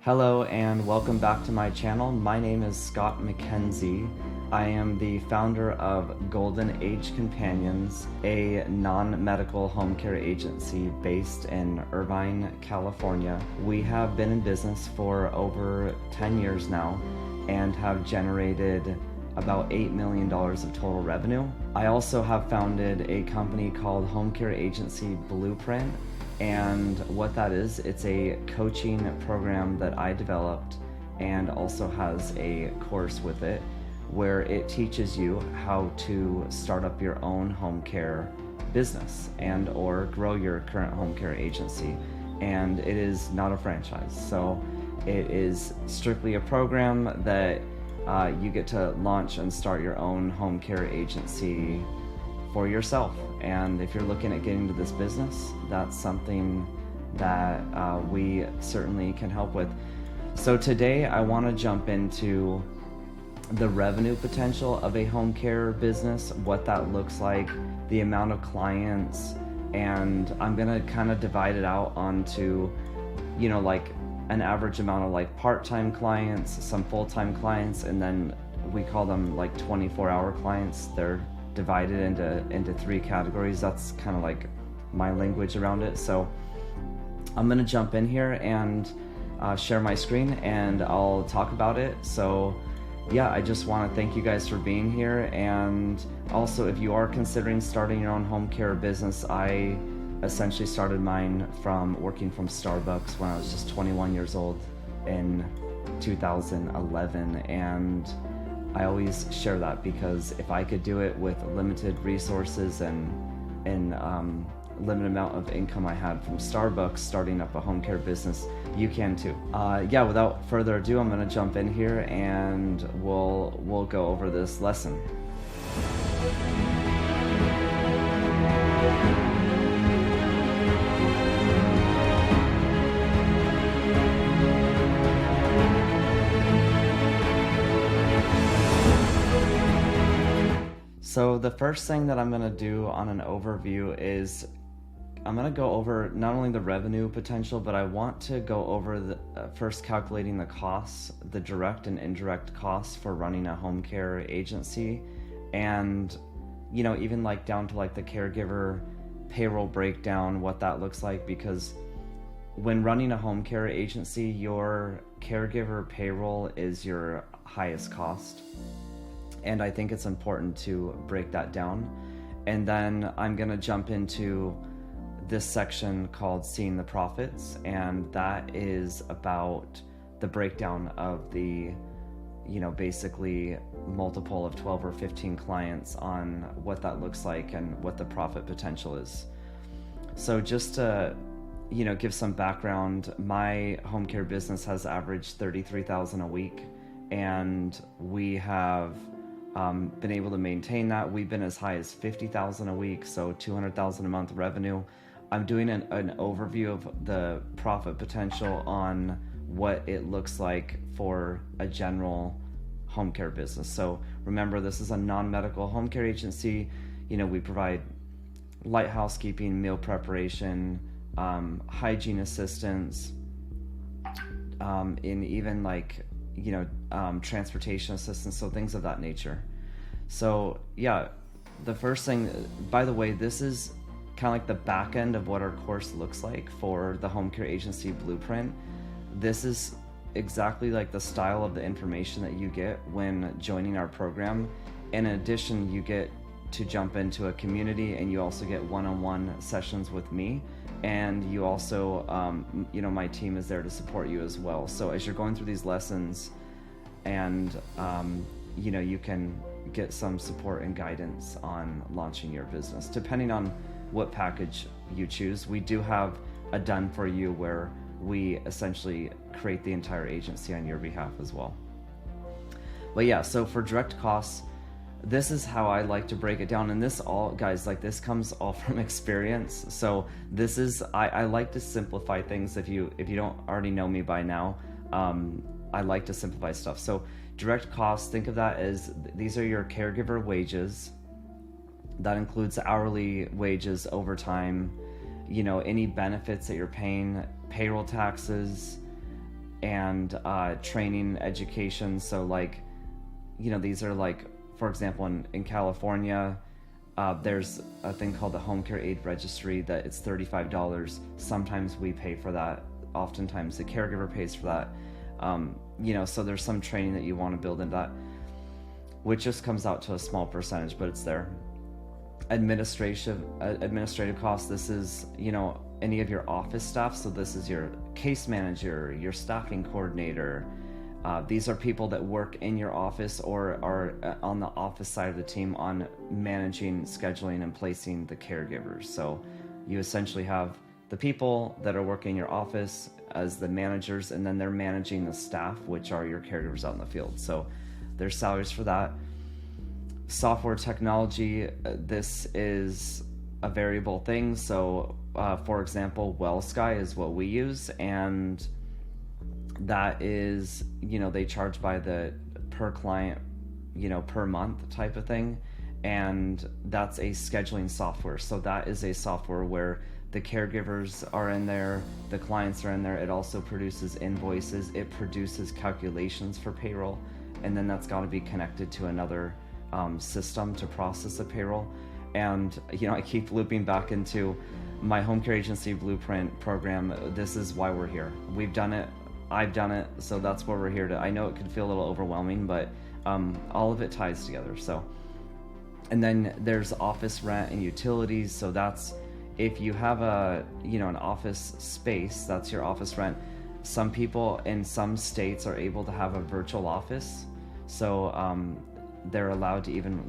Hello and welcome back to my channel. My name is Scott McKenzie. I am the founder of Golden Age Companions, a non-medical home care agency based in Irvine, California. We have been in business for over 10 years now and have generated about $8 million of total revenue. I also have founded a company called Home Care Agency Blueprint. And what that is, it's a coaching program that I developed and also has a course with it where it teaches you how to start up your own home care business and or grow your current home care agency. And it is not a franchise. So it is strictly a program that you get to launch and start your own home care agency for yourself. And if you're looking at getting into this business, that's something that we certainly can help with. So today I want to jump into the revenue potential of a home care business, what that looks like, the amount of clients, and I'm gonna kind of divide it out onto, like an average amount of like part-time clients, some full-time clients, and then we call them like 24-hour clients. They're divided into three categories. That's kind of like my language around it. So I'm gonna jump in here and share my screen and I'll talk about it. So yeah, I just want to thank you guys for being here. And also, if you are considering starting your own home care business, I essentially started mine from working from Starbucks when I was just 21 years old in 2011, and I always share that because if I could do it with limited resources and limited amount of income I had from Starbucks starting up a home care business, you can too. Yeah, without further ado, I'm gonna jump in here and we'll go over this lesson. So the first thing that I'm going to do on an overview is I'm going to go over not only the revenue potential, but I want to go over the first calculating the costs, the direct and indirect costs for running a home care agency, and even like down to like the caregiver payroll breakdown, what that looks like, because when running a home care agency, your caregiver payroll is your highest cost. And I think it's important to break that down. And then I'm going to jump into this section called Seeing the Profits, and that is about the breakdown of the, basically multiple of 12 or 15 clients on what that looks like and what the profit potential is. So just to, give some background, my home care business has averaged $33,000 a week, and we have been able to maintain that. We've been as high as $50,000 a week, so $200,000 a month revenue. I'm doing an overview of the profit potential on what it looks like for a general home care business. So remember, this is a non-medical home care agency. We provide light housekeeping, meal preparation, hygiene assistance, in even like transportation assistance, so things of that nature. So yeah, the first thing, by the way, this is kind of like the back end of what our course looks like for the Home Care Agency Blueprint. This is exactly like the style of the information that you get when joining our program. In addition, you get to jump into a community, and you also get one-on-one sessions with me, and you also my team is there to support you as well. So as you're going through these lessons, and you can get some support and guidance on launching your business depending on what package you choose. We do have a done for you where we essentially create the entire agency on your behalf as well. But yeah, so for direct costs, this is how I like to break it down. And this all, guys, like this comes all from experience. So this is, I like to simplify things. If you don't already know me by now, I like to simplify stuff. So direct costs, think of that as these are your caregiver wages. That includes hourly wages, overtime, any benefits that you're paying, payroll taxes, and training, education. So like, these are like, for example, in California, there's a thing called the Home Care Aid Registry that it's $35. Sometimes we pay for that. Oftentimes the caregiver pays for that. So there's some training that you want to build into that, which just comes out to a small percentage, but it's there. Administrative costs. This is, any of your office staff. So this is your case manager, your staffing coordinator. These are people that work in your office or are on the office side of the team on managing, scheduling, and placing the caregivers. So you essentially have the people that are working in your office as the managers, and then they're managing the staff, which are your caregivers out in the field. So there's salaries for that. Software technology, this is a variable thing. So for example, WellSky is what we use, and that is, they charge by the per client, per month type of thing. And that's a scheduling software. So that is a software where the caregivers are in there, the clients are in there. It also produces invoices. It produces calculations for payroll. And then that's got to be connected to another system to process the payroll. And, I keep looping back into my home care agency blueprint program. This is why we're here. We've done it. I've done it. So that's where we're here to. I know it could feel a little overwhelming, but all of it ties together. So, and then there's office rent and utilities. So that's, if you have an office space, that's your office rent. Some people in some states are able to have a virtual office. So they're allowed to even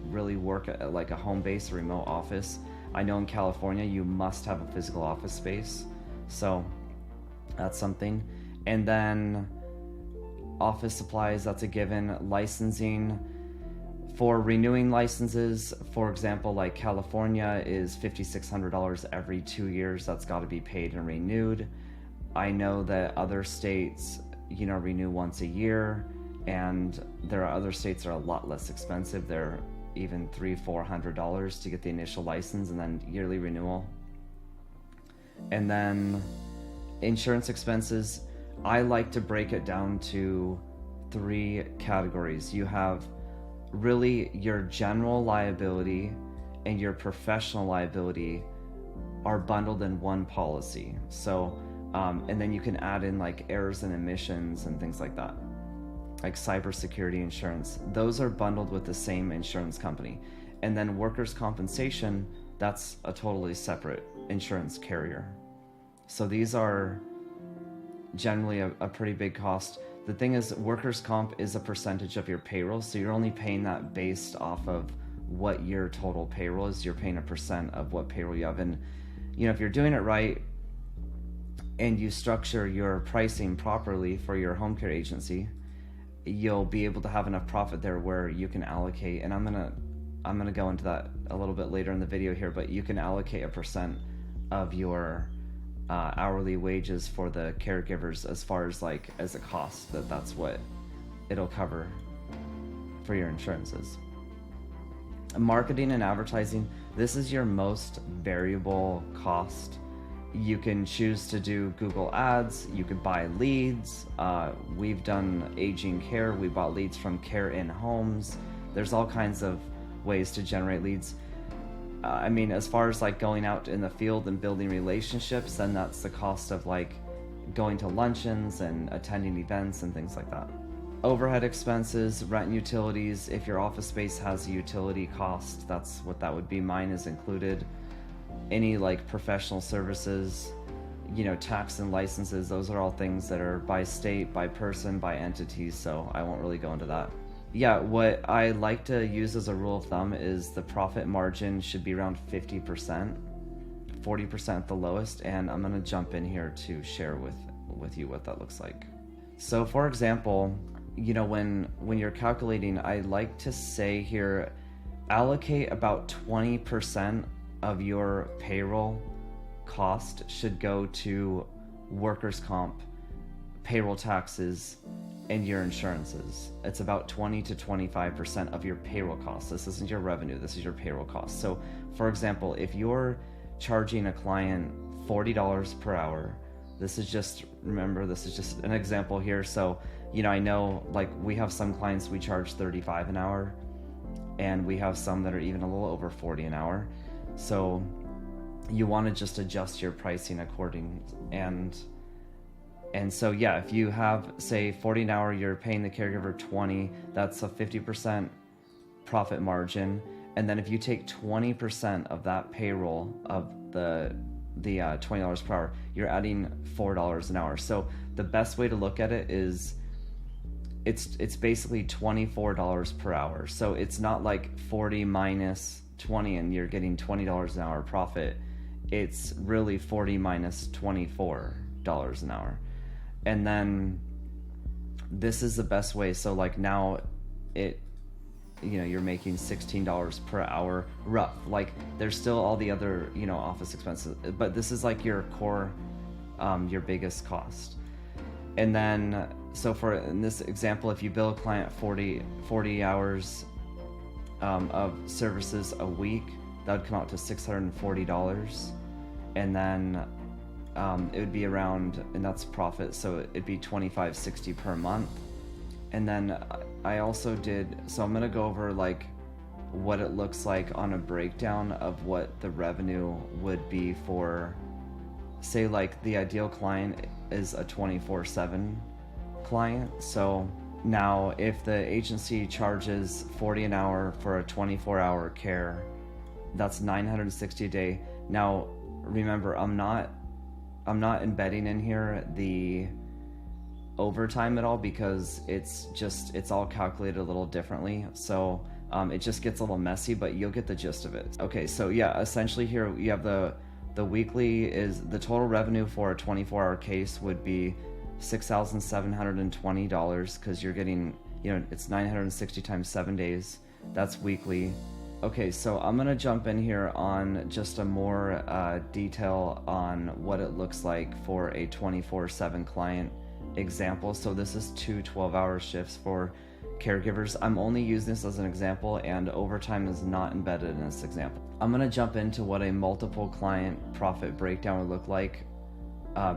really work at like a home base or remote office. I know in California, you must have a physical office space. So that's something. And then office supplies, that's a given. Licensing. For renewing licenses, for example, like California is $5,600 every 2 years. That's got to be paid and renewed. I know that other states, renew once a year, and there are other states that are a lot less expensive. They're even $300-400 to get the initial license and then yearly renewal. And then insurance expenses, I like to break it down to 3 categories. You have really your general liability and your professional liability are bundled in one policy. So, and then you can add in like errors and omissions and things like that, like cybersecurity insurance. Those are bundled with the same insurance company. And then workers' compensation, that's a totally separate insurance carrier. So these are generally a pretty big cost. The thing is, workers' comp is a percentage of your payroll, so you're only paying that based off of what your total payroll is. You're paying a percent of what payroll you have. And, if you're doing it right and you structure your pricing properly for your home care agency, you'll be able to have enough profit there where you can allocate, and I'm gonna go into that a little bit later in the video here, but you can allocate a percent of your hourly wages for the caregivers as far as as a cost, that's what it'll cover for your insurances. Marketing and advertising, this is your most variable cost. You can choose to do Google ads, you could buy leads. We've done aging care, we bought leads from Care in Homes. There's all kinds of ways to generate leads. As far as going out in the field and building relationships, then that's the cost of going to luncheons and attending events and things like that. Overhead expenses, rent and utilities. If your office space has a utility cost, that's what that would be. Mine is included. Any professional services, tax and licenses, those are all things that are by state, by person, by entities, so I won't really go into that. Yeah, what I like to use as a rule of thumb is the profit margin should be around 50%, 40% at the lowest, and I'm going to jump in here to share with you what that looks like. So for example, when you're calculating, I like to say here, allocate about 20% of your payroll cost should go to workers' comp, payroll taxes, and your insurances. It's about 20 to 25% of your payroll costs. This isn't your revenue, this is your payroll costs. So for example, if you're charging a client $40 per hour This is just, remember, this is just an example here. So, I know like we have some clients we charge 35 an hour, and we have some that are even a little over 40 an hour. So you want to just adjust your pricing according. And so, yeah, if you have, say, 40 an hour, you're paying the caregiver 20, that's a 50% profit margin. And then if you take 20% of that payroll of the $20 per hour, you're adding $4 an hour. So the best way to look at it is it's basically $24 per hour. So it's not like 40 minus 20 and you're getting $20 an hour profit. It's really 40 minus $24 an hour. And then this is the best way. So like now you're making $16 per hour rough. Like there's still all the other, office expenses, but this is like your core, your biggest cost. And then, so in this example, if you bill a client 40 hours of services a week, that would come out to $640. And then it would be around, and that's profit, so it'd be $25.60 per month. And then I also so I'm going to go over like what it looks like on a breakdown of what the revenue would be for, say, like the ideal client is a 24/7 client. So now if the agency charges 40 an hour for a 24-hour care, that's $960 a day. Now remember, I'm not embedding in here the overtime at all, because it's all calculated a little differently. So it just gets a little messy, but you'll get the gist of it. Okay, so yeah, essentially here you have the weekly is the total revenue for a 24-hour case would be $6,720, because you're getting, it's 960 times 7 days. That's weekly. Okay, so I'm gonna jump in here on just a more detail on what it looks like for a 24/7 client example. So this is 2 12-hour shifts for caregivers. I'm only using this as an example, and overtime is not embedded in this example. I'm going to jump into what a multiple client profit breakdown would look like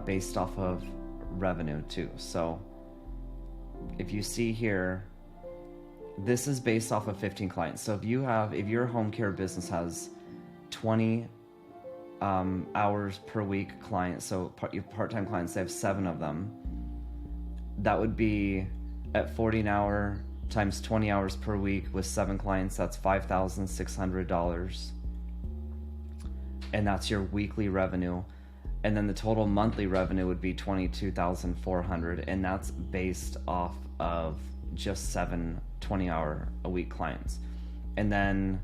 based off of revenue too. So if you see here, this is based off of 15 clients. So if your home care business has 20 hours per week clients, so your part-time clients, they have 7 of them, that would be at 40 an hour times 20 hours per week with 7 clients, that's $5,600. And that's your weekly revenue. And then the total monthly revenue would be $22,400, and that's based off of just 7 20-hour a week clients. And then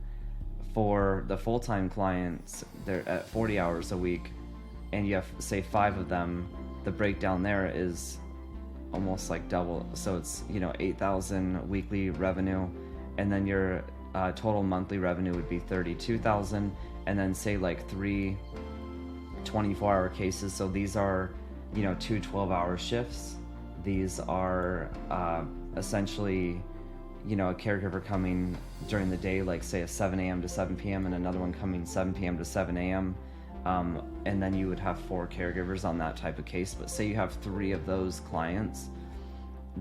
for the full-time clients, they're at 40 hours a week, and you have, say, 5 of them, the breakdown there is almost like double. So it's 8,000 weekly revenue, and then your total monthly revenue would be 32,000. And then say like 3 24-hour cases. So these are 2 12-hour shifts. These are essentially a caregiver coming during the day, like say a 7 a.m. to 7 p.m. and another one coming 7 p.m. to 7 a.m. And then you would have 4 caregivers on that type of case. But say you have 3 of those clients,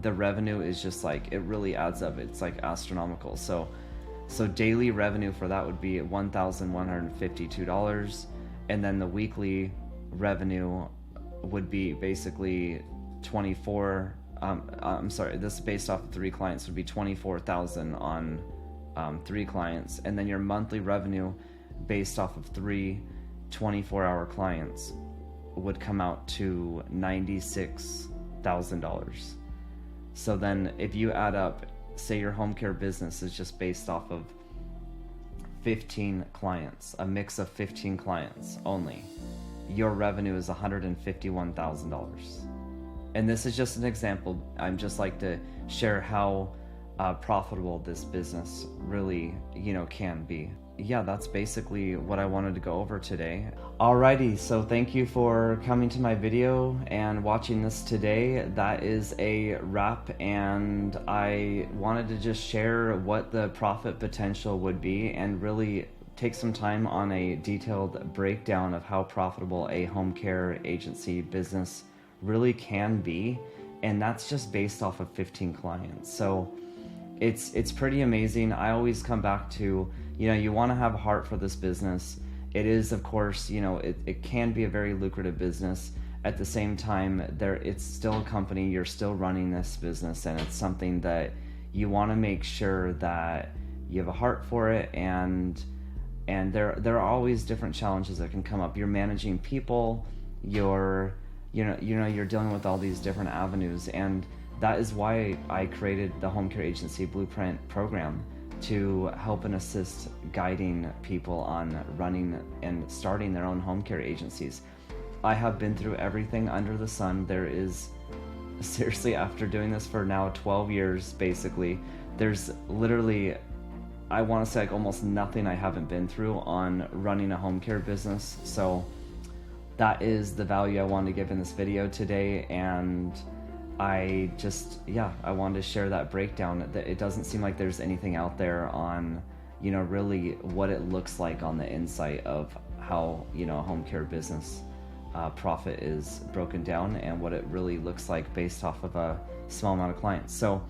the revenue is just like, it really adds up. It's like astronomical. So daily revenue for that would be $1,152. And then the weekly revenue would be basically 24. This is based off of 3 clients, would be 24,000 on 3 clients. And then your monthly revenue based off of 3 24-hour clients would come out to $96,000. So then if you add up, say your home care business is just based off of 15 clients, a mix of 15 clients only, your revenue is $151,000. And this is just an example. I'm just like to share how profitable this business really, can be. Yeah, that's basically what I wanted to go over today. Alrighty, so thank you for coming to my video and watching this today. That is a wrap, and I wanted to just share what the profit potential would be and really take some time on a detailed breakdown of how profitable a home care agency business really can be, and that's just based off of 15 clients. So it's pretty amazing. I always come back to, you want to have a heart for this business. It is, of course, it can be a very lucrative business. At the same time, it's still a company. You're still running this business, and it's something that you want to make sure that you have a heart for it, and there are always different challenges that can come up. You're managing people, you're dealing with all these different avenues, and that is why I created the Home Care Agency Blueprint program, to help and assist guiding people on running and starting their own home care agencies. I have been through everything under the sun. There is, seriously, after doing this for now 12 years, basically, there's literally, I want to say, like almost nothing I haven't been through on running a home care business. So that is the value I wanted to give in this video today, and I wanted to share that breakdown. That it doesn't seem like there's anything out there on, really what it looks like on the inside of how, a home care business profit is broken down, and what it really looks like based off of a small amount of clients. So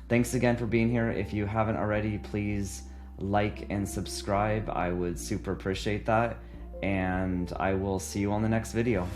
thanks again for being here. If you haven't already, please like and subscribe. I would super appreciate that, and I will see you on the next video.